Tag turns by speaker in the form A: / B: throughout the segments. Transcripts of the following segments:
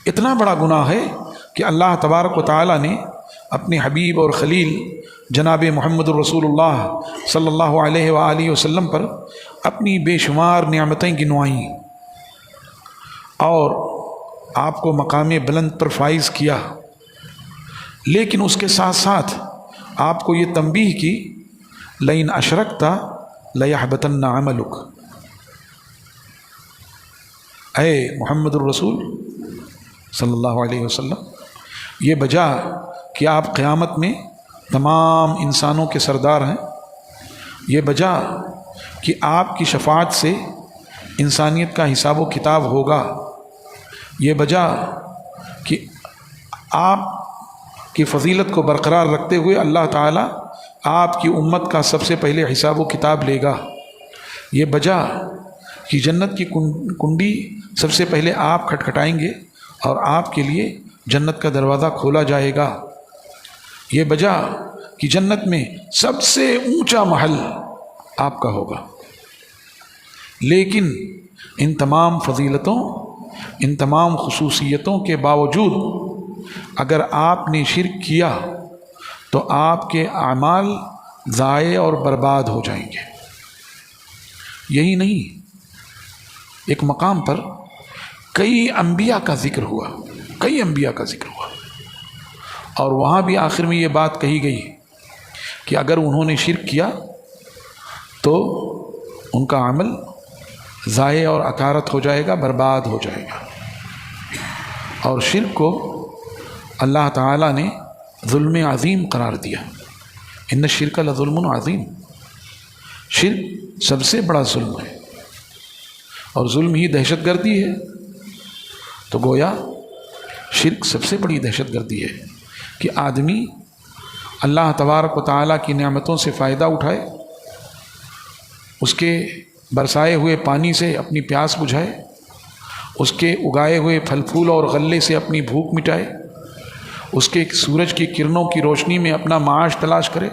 A: اتنا بڑا گناہ ہے کہ اللہ تبارک و تعالیٰ نے اپنے حبیب اور خلیل جناب محمد الرسول اللہ صلی اللہ علیہ وآلہ وسلم پر اپنی بے شمار نعمتیں گنوائیں اور آپ کو مقام بلند پر فائز کیا، لیکن اس کے ساتھ ساتھ آپ کو یہ تنبیہ کی لئن اشرکت لیحبطن عملک، اے محمد الرسول صلی اللہ علیہ وسلم، یہ بجا کہ آپ قیامت میں تمام انسانوں کے سردار ہیں، یہ بجا کہ آپ کی شفاعت سے انسانیت کا حساب و کتاب ہوگا، یہ بجا کہ آپ کی فضیلت کو برقرار رکھتے ہوئے اللہ تعالیٰ آپ کی امت کا سب سے پہلے حساب و کتاب لے گا، یہ بجا کہ جنت کی کنڈی سب سے پہلے آپ کھٹکھٹائیں گے اور آپ کے لیے جنت کا دروازہ کھولا جائے گا، یہ بجا کہ جنت میں سب سے اونچا محل آپ کا ہوگا، لیکن ان تمام فضیلتوں، ان تمام خصوصیتوں کے باوجود اگر آپ نے شرک کیا تو آپ کے اعمال ضائع اور برباد ہو جائیں گے۔ یہی نہیں، ایک مقام پر کئی انبیاء کا ذکر ہوا، کئی انبیاء کا ذکر ہوا، اور وہاں بھی آخر میں یہ بات کہی گئی کہ اگر انہوں نے شرک کیا تو ان کا عمل ضائع اور اکارت ہو جائے گا، برباد ہو جائے گا۔ اور شرک کو اللہ تعالیٰ نے ظلم عظیم قرار دیا، ان الشرک لظلم عظیم، شرک سب سے بڑا ظلم ہے، اور ظلم ہی دہشت گردی ہے، تو گویا شرک سب سے بڑی دہشت گردی ہے کہ آدمی اللہ تبارک و تعالیٰ کی نعمتوں سے فائدہ اٹھائے، اس کے برسائے ہوئے پانی سے اپنی پیاس بجھائے، اس کے اگائے ہوئے پھل پھول اور غلے سے اپنی بھوک مٹائے، اس کے سورج کی کرنوں کی روشنی میں اپنا معاش تلاش کرے،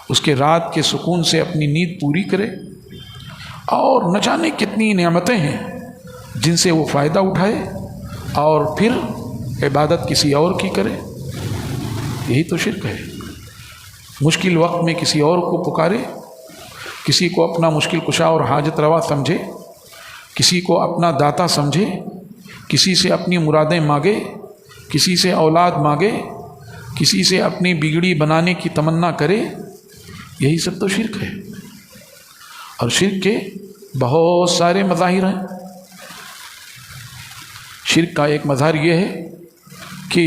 A: اس کے رات کے سکون سے اپنی نیند پوری کرے، اور نہ جانے کتنی نعمتیں ہیں جن سے وہ فائدہ اٹھائے اور پھر عبادت کسی اور کی کرے۔ یہی تو شرک ہے، مشکل وقت میں کسی اور کو پکارے، کسی کو اپنا مشکل کشا اور حاجت روا سمجھے، کسی کو اپنا داتا سمجھے، کسی سے اپنی مرادیں مانگے، کسی سے اولاد مانگے، کسی سے اپنی بگڑی بنانے کی تمنا کرے، یہی سب تو شرک ہے۔ اور شرک کے بہت سارے مظاہر ہیں۔ شرک کا ایک مظہر یہ ہے کہ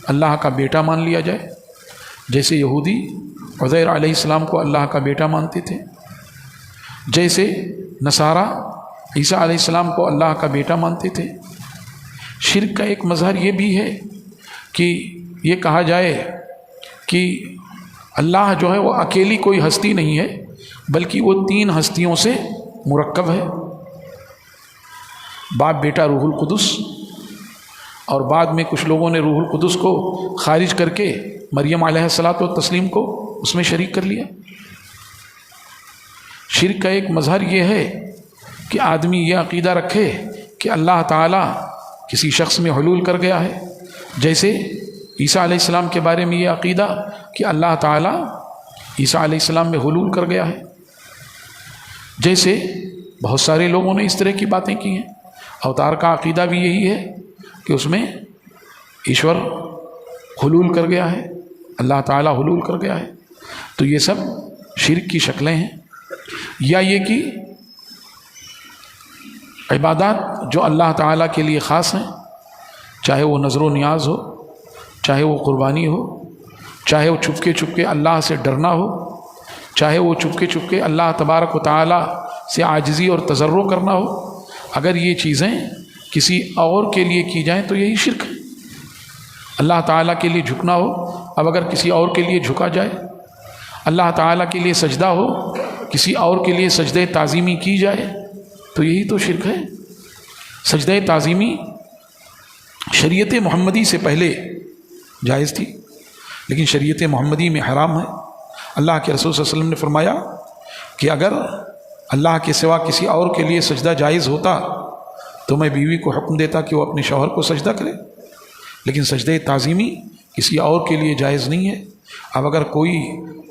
A: اللہ کا بیٹا مان لیا جائے، جیسے یہودی عزیر علیہ السلام کو اللہ کا بیٹا مانتے تھے، جیسے نصارہ عیسیٰ علیہ السلام کو اللہ کا بیٹا مانتے تھے۔ شرک کا ایک مظہر یہ بھی ہے کہ یہ کہا جائے کہ اللہ جو ہے وہ اکیلی کوئی ہستی نہیں ہے، بلکہ وہ تین ہستیوں سے مرکب ہے، باپ بیٹا روح القدس، اور بعد میں کچھ لوگوں نے روح القدس کو خارج کر کے مریم علیہ الصلاۃ والتسلیم کو اس میں شریک کر لیا۔ شرک کا ایک مظہر یہ ہے کہ آدمی یہ عقیدہ رکھے کہ اللہ تعالیٰ کسی شخص میں حلول کر گیا ہے، جیسے عیسیٰ علیہ السلام کے بارے میں یہ عقیدہ کہ اللہ تعالیٰ عیسیٰ علیہ السلام میں حلول کر گیا ہے، جیسے بہت سارے لوگوں نے اس طرح کی باتیں کی ہیں۔ اوتار کا عقیدہ بھی یہی ہے کہ اس میں ایشور حلول کر گیا ہے، اللہ تعالیٰ حلول کر گیا ہے۔ تو یہ سب شرک کی شکلیں ہیں۔ یا یہ کہ عبادات جو اللہ تعالیٰ کے لیے خاص ہیں، چاہے وہ نظر و نیاز ہو، چاہے وہ قربانی ہو، چاہے وہ چھپ کے اللہ سے ڈرنا ہو، چاہے وہ چھپ کے اللہ تبارک و تعالیٰ سے عاجزی اور تضرع کرنا ہو، اگر یہ چیزیں کسی اور کے لیے کی جائیں تو یہی شرک ہے۔ اللہ تعالیٰ کے لیے جھکنا ہو، اب اگر کسی اور کے لیے جھکا جائے، اللہ تعالیٰ کے لیے سجدہ ہو، کسی اور کے لیے سجدہ تعظیمی کی جائے تو یہی تو شرک ہے۔ سجدہ تعظیمی شریعت محمدی سے پہلے جائز تھی، لیکن شریعت محمدی میں حرام ہے۔ اللہ کے رسول صلی اللہ علیہ وسلم نے فرمایا کہ اگر اللہ کے سوا کسی اور کے لیے سجدہ جائز ہوتا تو میں بیوی کو حکم دیتا کہ وہ اپنے شوہر کو سجدہ کرے، لیکن سجدہ تعظیمی کسی اور کے لیے جائز نہیں ہے۔ اب اگر کوئی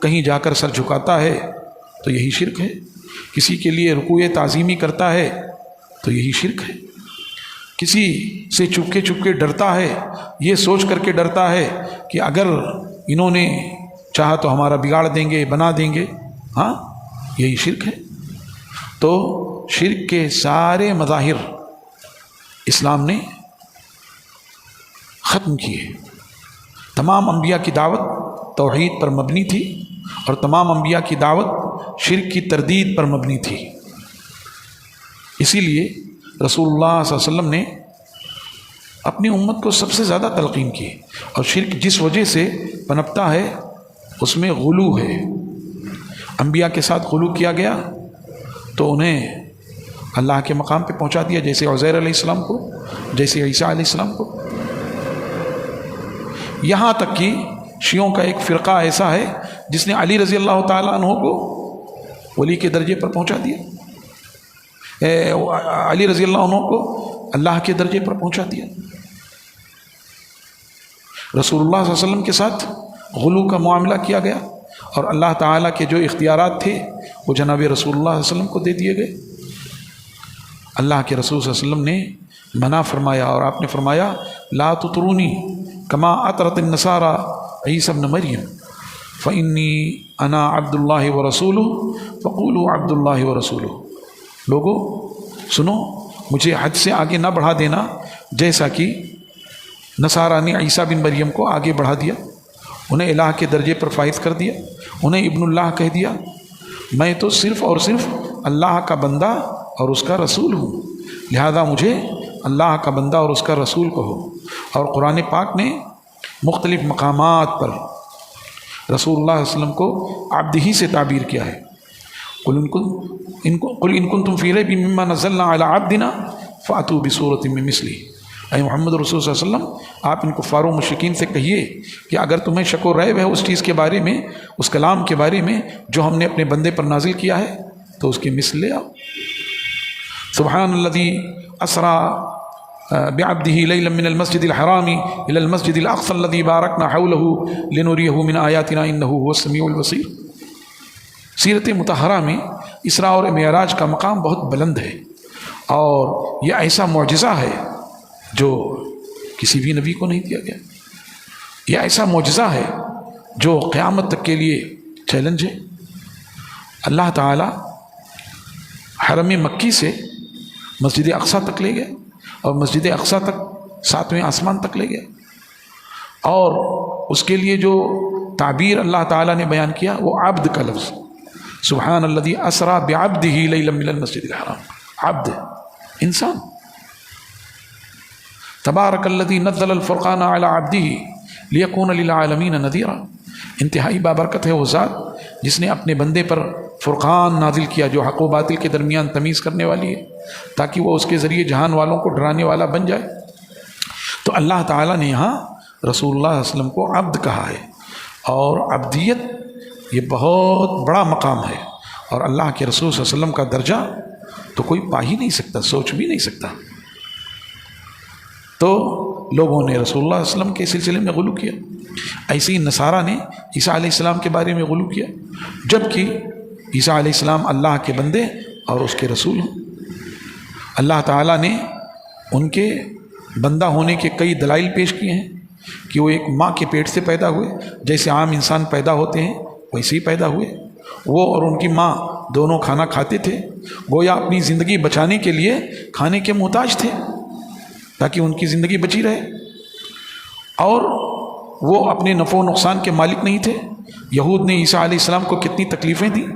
A: کہیں جا کر سر جھکاتا ہے تو یہی شرک ہے، کسی کے لیے رکوع تعظیمی کرتا ہے تو یہی شرک ہے، کسی سے چپکے چپکے ڈرتا ہے، یہ سوچ کر کے ڈرتا ہے کہ اگر انہوں نے چاہا تو ہمارا بگاڑ دیں گے، بنا دیں گے، ہاں یہی شرک ہے۔ تو شرک کے سارے مظاہر اسلام نے ختم کیے۔ تمام انبیاء کی دعوت توحید پر مبنی تھی، اور تمام انبیاء کی دعوت شرک کی تردید پر مبنی تھی۔ اسی لیے رسول اللہ صلی اللہ علیہ وسلم نے اپنی امت کو سب سے زیادہ تلقین کی، اور شرک جس وجہ سے پنپتا ہے اس میں غلو ہے۔ انبیاء کے ساتھ غلو کیا گیا تو انہیں اللہ کے مقام پہ پہنچا دیا، جیسے عزیر علیہ السلام کو، جیسے عیسیٰ علیہ السلام کو۔ یہاں تک کہ شیعوں کا ایک فرقہ ایسا ہے جس نے علی رضی اللہ تعالیٰ عنہ کو ولی کے درجے پر پہنچا دیا، علی رضی اللہ عنہ کو اللہ کے درجے پر پہنچا دیا۔ رسول اللہ صلی اللہ علیہ وسلم کے ساتھ غلو کا معاملہ کیا گیا، اور اللہ تعالیٰ کے جو اختیارات تھے وہ جناب رسول اللہ صلی اللہ علیہ وسلم کو دے دیے گئے۔ اللہ کے رسول صلی اللہ علیہ وسلم نے منع فرمایا، اور آپ نے فرمایا لا تطرونی کما اطرت النصارى عیسیٰ ابن مریم فانی انا عبد اللہ ورسولہ فقولوا عبد اللہ ورسولہ۔ لوگو سنو، مجھے حد سے آگے نہ بڑھا دینا جیسا کہ نصارہ نے عیسیٰ بن مریم کو آگے بڑھا دیا، انہیں الہ کے درجے پر فائز کر دیا، انہیں ابن اللہ کہہ دیا۔ میں تو صرف اور صرف اللہ کا بندہ اور اس کا رسول ہوں، لہذا مجھے اللہ کا بندہ اور اس کا رسول کہو۔ اور قرآن پاک نے مختلف مقامات پر رسول اللہ صلی اللہ علیہ وسلم کو عبد ہی سے تعبیر کیا ہے۔ قل ان کنتم فی ریب مما نزلنا علی عبدنا فاتوا بسورۃ من مثلہ۔ اے محمد رسول صلی اللہ علیہ وسلم، آپ ان کفار و مشرکین سے کہیے کہ اگر تمہیں شک و ریب ہے اس چیز کے بارے میں، اس کلام کے بارے میں جو ہم نے اپنے بندے پر نازل کیا ہے، تو اس کی مثل لے آؤ۔ سبحان الذی اسری بعبدہ لیلا من المسجد الحرام الی المسجد الاقصی الذی بارکنا حولہ لنریہ من آیاتنا انہ هو السمیع البصیر۔ سیرت مطہرہ میں اسراء اور معراج کا مقام بہت بلند ہے، اور یہ ایسا معجزہ ہے جو کسی بھی نبی کو نہیں دیا گیا۔ یہ ایسا معجزہ ہے جو قیامت تک کے لیے چیلنج ہے۔ اللہ تعالی حرم مکی سے مسجد اقصیٰ تک لے گئے، اور مسجد اقصیٰ تک 7ویں آسمان تک لے گئے، اور اس کے لیے جو تعبیر اللہ تعالیٰ نے بیان کیا وہ عبد کا لفظ، سبحان الذی اسری بعبدہ لیلا من المسجد الحرام، عبد انسان۔ تبارک الذی نزل الفرقان علی عبدہ لیکون للعالمین نذیرا۔ انتہائی بابرکت ہے وہ ذات جس نے اپنے بندے پر فرقان نازل کیا، جو حق و باطل کے درمیان تمیز کرنے والی ہے، تاکہ وہ اس کے ذریعے جہان والوں کو ڈرانے والا بن جائے۔ تو اللہ تعالیٰ نے یہاں رسول اللہ صلی اللہ علیہ وسلم کو عبد کہا ہے، اور عبدیت یہ بہت بڑا مقام ہے، اور اللہ کے رسول صلی اللہ علیہ وسلم کا درجہ تو کوئی پا ہی نہیں سکتا، سوچ بھی نہیں سکتا۔ تو لوگوں نے رسول اللہ صلی اللہ علیہ وسلم کے سلسلے میں غلو کیا، ایسے ہی نصارہ نے عیسیٰ علیہ السلام کے بارے میں غلو کیا، جبکہ عیسیٰ علیہ السلام اللہ کے بندے اور اس کے رسول ہیں۔ اللہ تعالیٰ نے ان کے بندہ ہونے کے کئی دلائل پیش کیے ہیں کہ وہ ایک ماں کے پیٹ سے پیدا ہوئے، جیسے عام انسان پیدا ہوتے ہیں ویسے ہی پیدا ہوئے۔ وہ اور ان کی ماں دونوں کھانا کھاتے تھے، گویا اپنی زندگی بچانے کے لیے کھانے کے محتاج تھے تاکہ ان کی زندگی بچی رہے، اور وہ اپنے نفع و نقصان کے مالک نہیں تھے۔ یہود نے عیسیٰ علیہ السلام کو کتنی تکلیفیں دیں،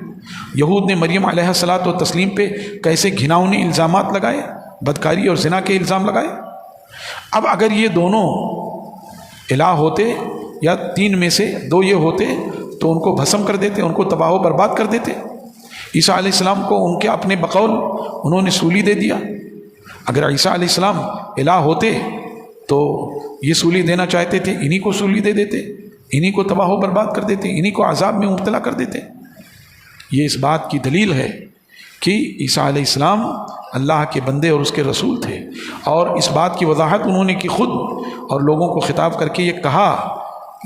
A: یہود نے مریم علیہ الصلاۃ والتسلیم پہ کیسے گھناؤنے الزامات لگائے، بدکاری اور زنا کے الزام لگائے۔ اب اگر یہ دونوں الہ ہوتے یا 3 میں سے 2 یہ ہوتے تو ان کو بھسم کر دیتے، ان کو تباہ و برباد کر دیتے۔ عیسیٰ علیہ السلام کو ان کے اپنے بقول انہوں نے سولی دے دیا۔ اگر عیسیٰ علیہ السلام الہ ہوتے تو یہ سولی دینا چاہتے تھے، انہی کو سولی دے دیتے، انہی کو تباہ و برباد کر دیتے، انہی کو عذاب میں مبتلا کر دیتے۔ یہ اس بات کی دلیل ہے کہ عیسیٰ علیہ السلام اللہ کے بندے اور اس کے رسول تھے، اور اس بات کی وضاحت انہوں نے کی خود، اور لوگوں کو خطاب کر کے یہ کہا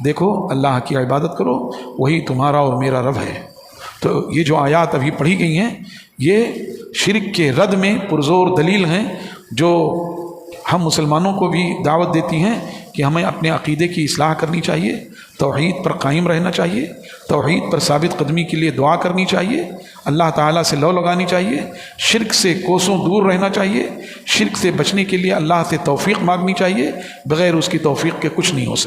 A: دیکھو اللہ کی عبادت کرو، وہی تمہارا اور میرا رب ہے۔ تو یہ جو آیات ابھی پڑھی گئی ہیں یہ شرک کے رد میں پرزور دلیل ہیں، جو ہم مسلمانوں کو بھی دعوت دیتی ہیں کہ ہمیں اپنے عقیدے کی اصلاح کرنی چاہیے، توحید پر قائم رہنا چاہیے، توحید پر ثابت قدمی کے لیے دعا کرنی چاہیے، اللہ تعالیٰ سے لو لگانی چاہیے، شرک سے کوسوں دور رہنا چاہیے، شرک سے بچنے کے لیے اللہ سے توفیق مانگنی چاہیے، بغیر اس کی توفیق کے کچھ نہیں ہو سکتا۔